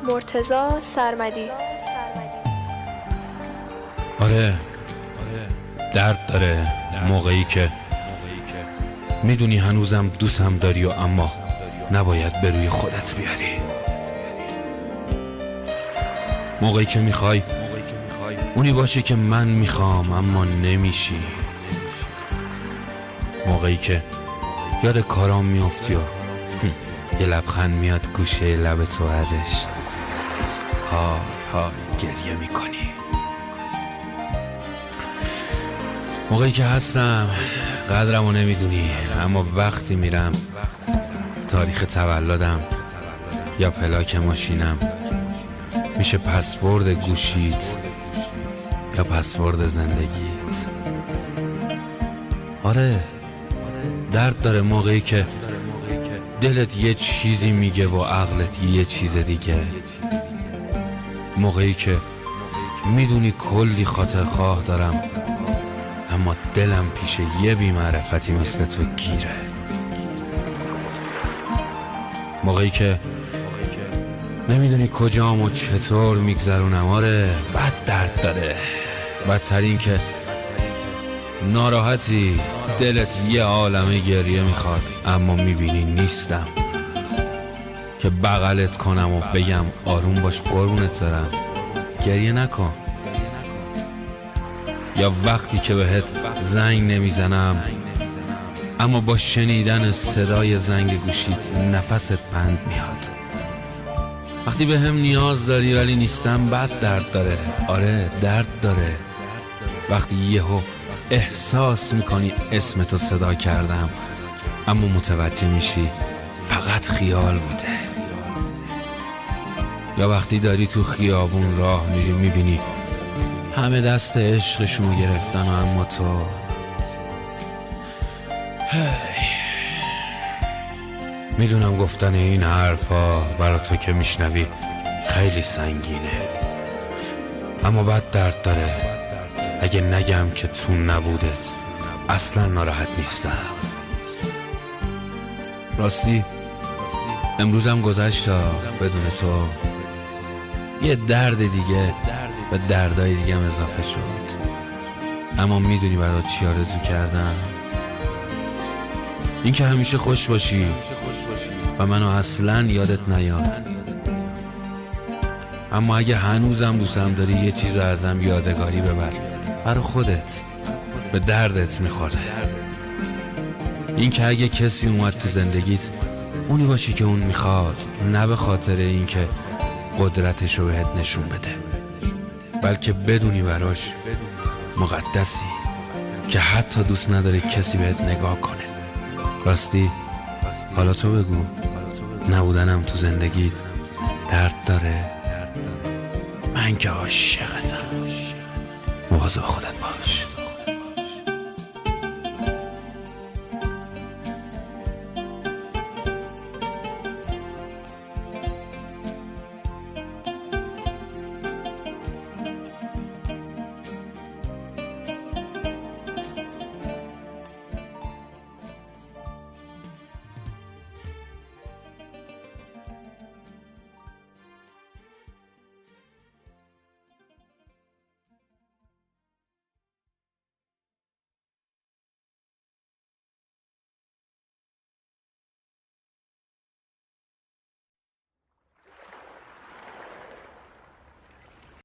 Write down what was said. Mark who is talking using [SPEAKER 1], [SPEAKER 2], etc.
[SPEAKER 1] مرتضی سرمدی.
[SPEAKER 2] آره درد داره موقعی که میدونی هنوزم دوستم داری و اما نباید به روی خودت بیاری. موقعی که میخوای اونی باشی که من میخوام اما نمیشی. موقعی که یاد کارام میافتی و یه لبخند میاد گوشه لب تو ازش ها گریه میکنی. موقعی که هستم قدرمو نمیدونی اما وقتی میرم تاریخ تولدم یا پلاک ماشینم میشه پسورد گوشیت یا پسورد زندگیت. آره درد داره موقعی که دلت یه چیزی میگه و عقلت یه چیز دیگه. موقعی که میدونی کلی خاطرخواه دارم اما دلم پیش یه بی‌معرفتی مثل تو گیره. موقعی که نمیدونی کجام و چطور میگذرونم. آره بد درد داره. بدترین که ناراحتی دلت یه عالمه گریه میخواد اما میبینی نیستم که بغلت کنم و بگم آروم باش قربونت برم گریه نکن. یا وقتی که بهت زنگ نمیزنم اما با شنیدن صدای زنگ گوشیت نفست بند میاد. وقتی به هم نیاز داری ولی نیستم بد درد داره. آره درد داره. وقتی یهو احساس میکنی اسمتو صدا کردم اما متوجه میشی فقط خیال بوده. یا وقتی داری تو خیابون راه میری میبینی همه دست عشقشونو گرفتن و اما تو میدونم گفتن این حرفا برا تو که میشنوی خیلی سنگینه اما بد درد داره اگه نگم که تو نبودت اصلا ناراحت نیستم. راستی امروزم گذشت بدون تو یه درد دیگه و دردای دیگه هم اضافه شد. اما میدونی برات چی آرزو کردم؟ این که همیشه خوش باشی و منو اصلا یادت نیاد. اما اگه هنوزم دوستم داری یه چیز رو ازم یادگاری ببر برای خودت، به دردت میخوره. این که اگه کسی اومد تو زندگیت اونی باشی که اون میخواد، نه به خاطر این که قدرتشو بهت نشون بده بلکه بدونی براش مقدسی که حتی دوست نداره کسی بهت نگاه کنه. راستی حالا تو بگو نبودنم تو زندگیت درد داره؟ من که عاشقتم. مواظب خودت باش.